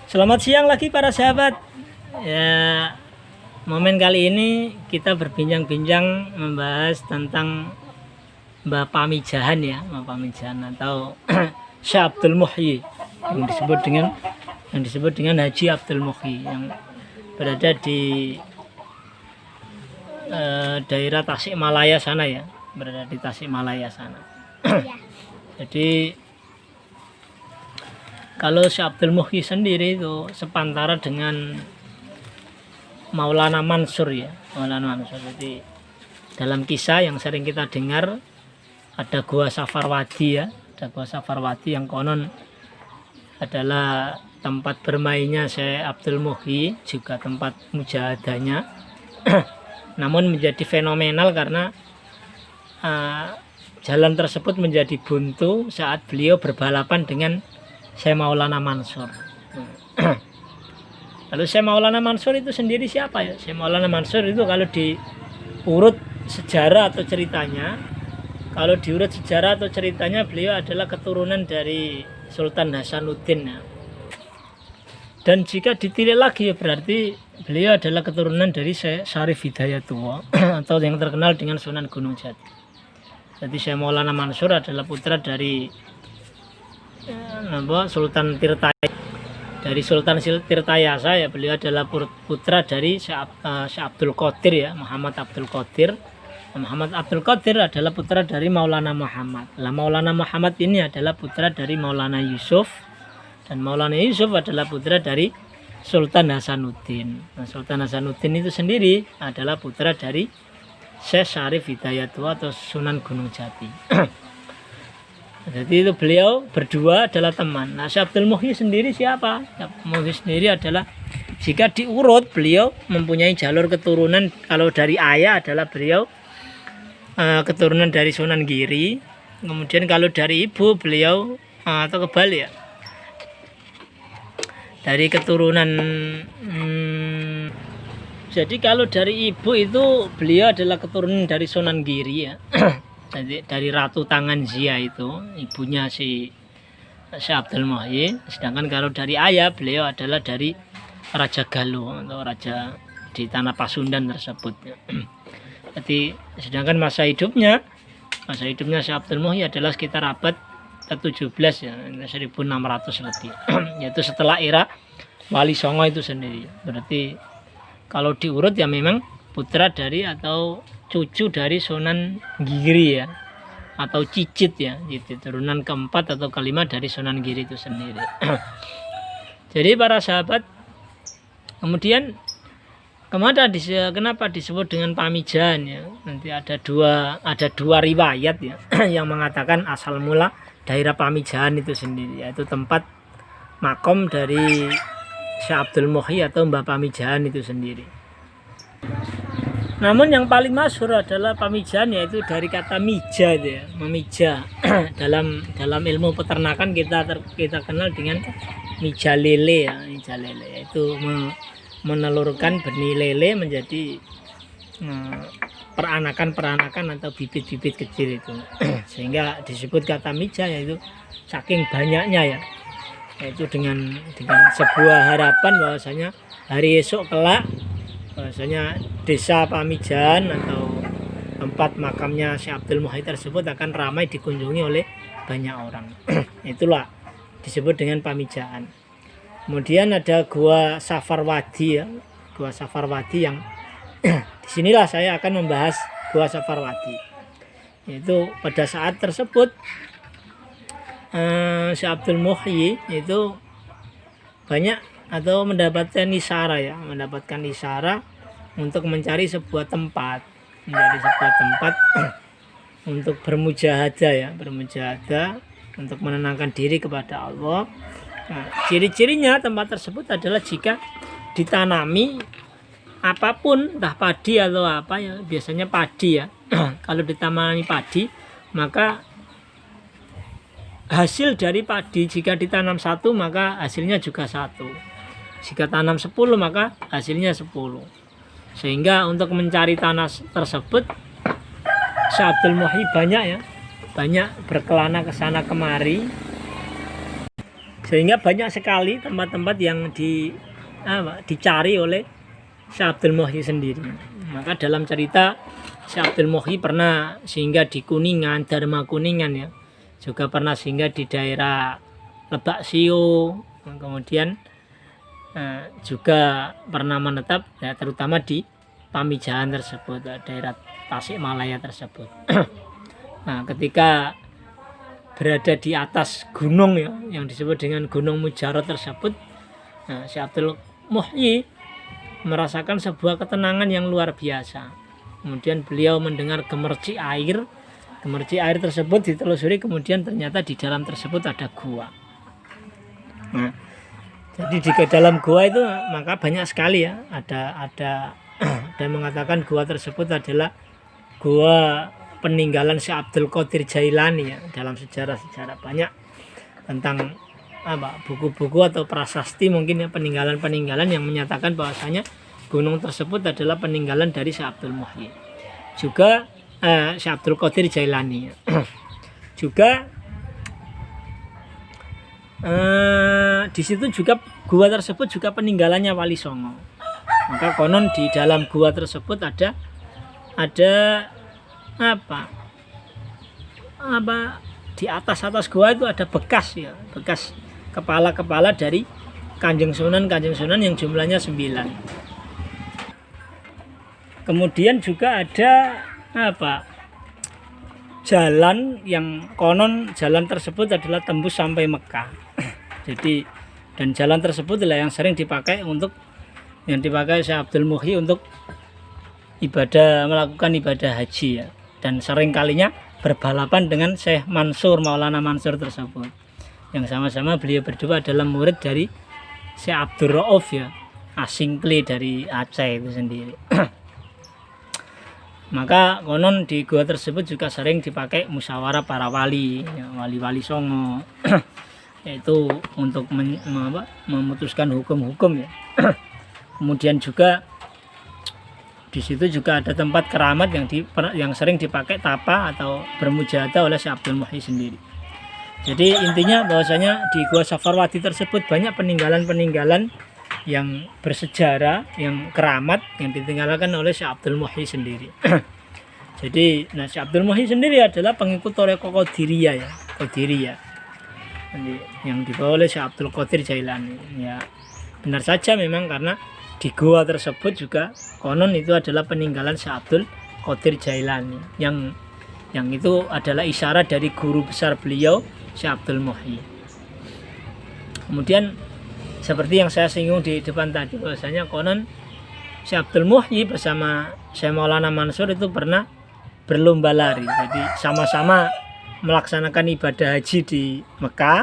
Selamat siang lagi para sahabat. Ya, momen kali ini kita berbincang-bincang membahas tentang Mbah Pamijahan ya, Mbah Pamijahan atau Syekh Abdul Muhyi yang disebut dengan Haji Abdul Muhyi yang berada di daerah Tasikmalaya sana ya, berada di Tasikmalaya sana. Jadi kalau Syekh Abdul Muhyi sendiri itu sepantara dengan Maulana Mansur ya, Maulana Mansur. Jadi dalam kisah yang sering kita dengar ada Gua Safarwadi ya, ada Gua Safarwadi yang konon adalah tempat bermainnya Syekh Abdul Muhyi, juga tempat mujahadahnya. Namun menjadi fenomenal karena jalan tersebut menjadi buntu saat beliau berbalapan dengan Syekh Maulana Mansur. Lalu Syekh Maulana Mansur itu sendiri siapa ya? Syekh Maulana Mansur itu kalau diurut sejarah atau ceritanya, beliau adalah keturunan dari Sultan Hasanuddin ya. Dan jika ditilik lagi berarti beliau adalah keturunan dari Syekh Syarif Hidayatullah atau yang terkenal dengan Sunan Gunung Jati. Jadi Syekh Maulana Mansur adalah putra dari Sultan Tirtayasa ya. Beliau adalah putra dari Syekh Abdul Qadir ya, Muhammad Abdul Qadir. Muhammad Abdul Qadir adalah putra dari Maulana Muhammad. Lah Maulana Muhammad ini adalah putra dari Maulana Yusuf, dan Maulana Yusuf adalah putra dari Sultan Hasanuddin. Nah, Sultan Hasanuddin itu sendiri adalah putra dari Syekh Syarif Hidayatullah atau Sunan Gunung Jati. Jadi itu beliau berdua adalah teman. Nah, Syekh Abdul Muhyi sendiri siapa? Syekh Abdul Muhyi sendiri adalah, jika diurut, beliau mempunyai jalur keturunan. Kalau dari ayah adalah beliau keturunan dari Sunan Giri. Kemudian kalau dari ibu beliau atau kebalik ya, dari keturunan jadi kalau dari ibu itu beliau adalah keturunan dari Sunan Giri ya. Jadi dari Ratu Tangan Zia itu ibunya si Syekh Abdul Muhyi. Sedangkan kalau dari ayah beliau adalah dari Raja Galuh atau raja di tanah Pasundan tersebut. Jadi sedangkan masa hidupnya Syekh Abdul Muhyi adalah sekitar abad ke-17 ya, 1600 lebih. Yaitu setelah era Wali Songo itu sendiri. Berarti kalau diurut ya memang putra dari atau cucu dari Sunan Giri ya, atau cicit ya, gitu, turunan keempat atau kelima dari Sunan Giri itu sendiri. Jadi para sahabat, kemudian kenapa disebut dengan Pamijahan ya? Nanti ada dua riwayat ya yang mengatakan asal mula daerah Pamijahan itu sendiri, yaitu tempat makom dari Syekh Abdul Muhyi atau Mbah Pamijahan itu sendiri. Namun yang paling masyhur adalah Pamijahan, yaitu dari kata mija itu ya, memija. dalam ilmu peternakan kita kenal dengan mija lele ya, mija lele, yaitu menelurkan benih lele menjadi peranakan atau bibit-bibit kecil itu. Sehingga disebut kata mija, yaitu saking banyaknya ya, yaitu dengan sebuah harapan bahwasanya hari esok kelak bahwasanya desa Pamijahan atau tempat makamnya Syekh Abdul Muhyi tersebut akan ramai dikunjungi oleh banyak orang. Itulah disebut dengan Pamijahan. Kemudian ada Gua Safarwadi ya, Gua Safarwadi yang disinilah saya akan membahas Gua Safarwadi. Yaitu pada saat tersebut Syekh Abdul Muhyi itu banyak atau mendapatkan isyarat untuk mencari sebuah tempat, untuk bermujahadah untuk menenangkan diri kepada Allah. Nah, ciri-cirinya tempat tersebut adalah jika ditanami apapun, entah padi atau apa ya, biasanya padi ya. Kalau ditanami padi, maka hasil dari padi jika ditanam satu maka hasilnya juga satu. Jika tanam 10 maka hasilnya 10. Sehingga untuk mencari tanah tersebut Syekh Abdul Muhyi banyak berkelana ke sana kemari Sehingga banyak sekali tempat-tempat yang dicari oleh Syekh Abdul Muhyi sendiri. Maka dalam cerita Syekh Abdul Muhyi pernah singgah di Kuningan, Dharma Kuningan ya. Juga pernah singgah di daerah Lebak Sio, kemudian juga pernah menetap ya, terutama di Pamijahan tersebut, daerah Tasikmalaya tersebut. Nah, ketika berada di atas gunung ya, yang disebut dengan Gunung Mujarot tersebut, nah, Syekh Abdul Muhyi merasakan sebuah ketenangan yang luar biasa. Kemudian beliau mendengar gemercik air. Gemercik air tersebut ditelusuri, kemudian ternyata di dalam tersebut ada gua. Nah, jadi di dalam gua itu maka banyak sekali ya, ada dan mengatakan gua tersebut adalah gua peninggalan Syekh Abdul Qadir Jailani ya. Dalam sejarah-sejarah banyak tentang buku-buku atau prasasti mungkin ya, peninggalan-peninggalan yang menyatakan bahwasanya gunung tersebut adalah peninggalan dari Syekh Abdul Muhyi. Juga Syekh Abdul Qadir Jailani. Juga di situ juga gua tersebut juga peninggalannya Wali Songo. Maka konon di dalam gua tersebut ada di atas gua itu ada bekas kepala-kepala dari Kanjeng Sunan yang jumlahnya 9. Kemudian juga ada jalan yang konon jalan tersebut adalah tembus sampai Mekah. Jadi dan jalan tersebut adalah yang sering dipakai Syekh Abdul Muhyi untuk melakukan ibadah haji ya. Dan sering kalinya berbalapan dengan Syekh Maulana Mansur tersebut. Yang sama-sama beliau berdua adalah murid dari Syekh Abdul Rauf ya, Asingkli dari Aceh itu sendiri. Maka konon di gua tersebut juga sering dipakai musyawarah para wali, ya, wali-wali Songo, yaitu untuk memutuskan hukum-hukum ya. Kemudian juga di situ juga ada tempat keramat yang sering dipakai tapa atau bermujahadah oleh Syekh Abdul Muhyi sendiri. Jadi intinya bahwasanya di Gua Safarwadi tersebut banyak peninggalan-peninggalan yang bersejarah, yang keramat, yang ditinggalkan oleh Syekh Abdul Muhyi sendiri. Jadi, Syekh Abdul Muhyi sendiri adalah pengikut Thariqah Qadiriyah ya, Qadiriyah. Yang dibawa oleh Syekh Abdul Qadir Jailani. Ya, benar saja memang karena di gua tersebut juga konon itu adalah peninggalan Syekh Abdul Qadir Jailani yang itu adalah isyarat dari guru besar beliau Syekh Abdul Muhyi. Kemudian seperti yang saya singgung di depan tadi, bahwasanya konon Syekh Abdul Muhyi bersama Syekh Maulana Mansur itu pernah berlomba lari. Jadi sama-sama melaksanakan ibadah haji di Mekah,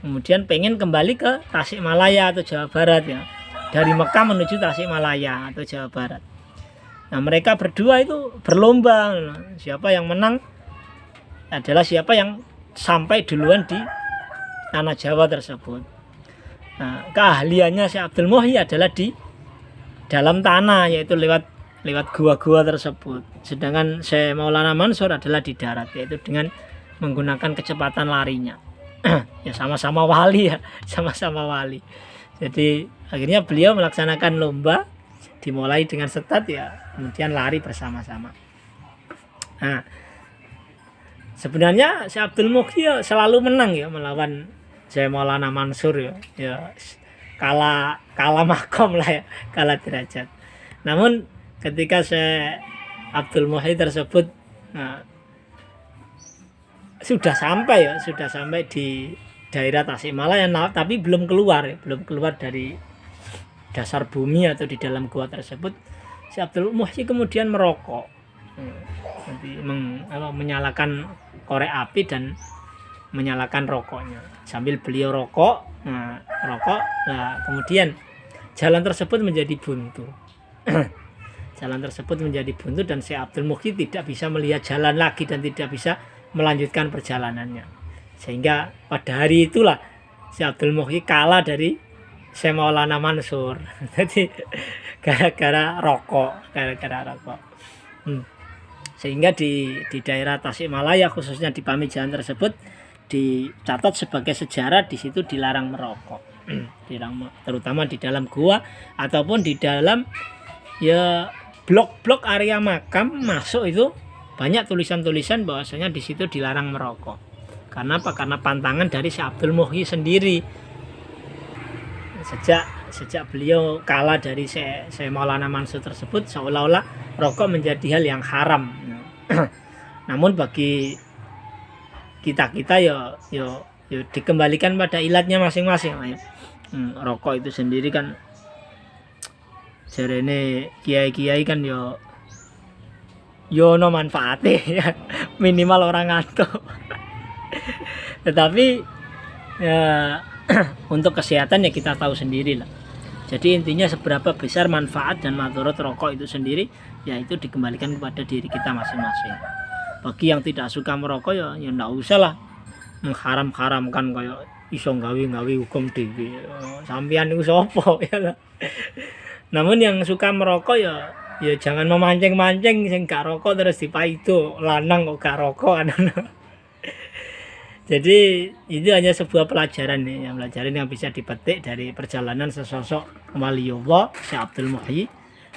kemudian pengen kembali ke Tasikmalaya atau Jawa Barat ya. Dari Mekah menuju Tasikmalaya atau Jawa Barat. Nah, mereka berdua itu berlomba. Siapa yang menang adalah siapa yang sampai duluan di tanah Jawa tersebut. Nah, keahliannya Syekh Abdul Muhyi adalah di dalam tanah, yaitu lewat gua-gua tersebut. Sedangkan Syekh Maulana Mansur adalah di darat, yaitu dengan menggunakan kecepatan larinya. Ya sama-sama wali ya, sama-sama wali. Jadi akhirnya beliau melaksanakan lomba, dimulai dengan start ya, kemudian lari bersama-sama. Nah, sebenarnya Syekh Abdul Muhyi selalu menang ya melawan Syekh Maulana Mansur ya kalah makom lah ya, kalah derajat. Namun ketika Syekh Abdul Muhyi tersebut sudah sampai di daerah Tasikmalaya, tapi belum keluar dari dasar bumi atau di dalam gua tersebut. Syekh Abdul Muhyi kemudian merokok, menyalakan korek api dan menyalakan rokoknya sambil beliau rokok. Kemudian jalan tersebut menjadi buntu. Dan Syekh Abdul Muhyi tidak bisa melihat jalan lagi dan tidak bisa melanjutkan perjalanannya. Sehingga pada hari itulah Syekh Abdul Muhyi kalah dari Syekh Maulana Mansur. Jadi gara-gara rokok. Sehingga di daerah Tasikmalaya, khususnya di Pamijahan tersebut, dicatat sebagai sejarah di situ dilarang merokok. Terutama di dalam gua ataupun di dalam ya blok-blok area makam masuk itu banyak tulisan-tulisan bahwasanya di situ dilarang merokok. Karena apa? Karena pantangan dari Syekh Abdul Muhyi sendiri. Sejak beliau kalah dari Syekh Maulana Mansur tersebut, seolah-olah rokok menjadi hal yang haram. Namun bagi kita ya dikembalikan pada ilatnya masing-masing. Rokok itu sendiri kan jarene kiai-kiai kan yo no manfaatnya ya, minimal orang ngantuk. Tetapi ya untuk kesehatan ya kita tahu sendiri lah. Jadi intinya seberapa besar manfaat dan madharat rokok itu sendiri, ya itu dikembalikan kepada diri kita masing-masing. Bagi yang tidak suka merokok ya ndak usah lah mengharam-haramkan kayak iso gawe hukum dhewe. Sampeyan niku sapa ya. Namun yang suka merokok ya jangan memancing-mancing sing gak rokok terus dipaido lanang kok gak rokok. Jadi itu hanya sebuah pelajaran yang bisa dipetik dari perjalanan sesosok waliullah Syekh Abdul Muhyi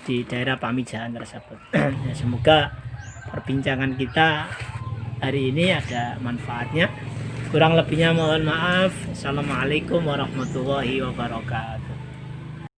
di daerah Pamijahan tersebut. Ya, semoga perbincangan kita hari ini ada manfaatnya. Kurang lebihnya mohon maaf. Assalamualaikum warahmatullahi wabarakatuh.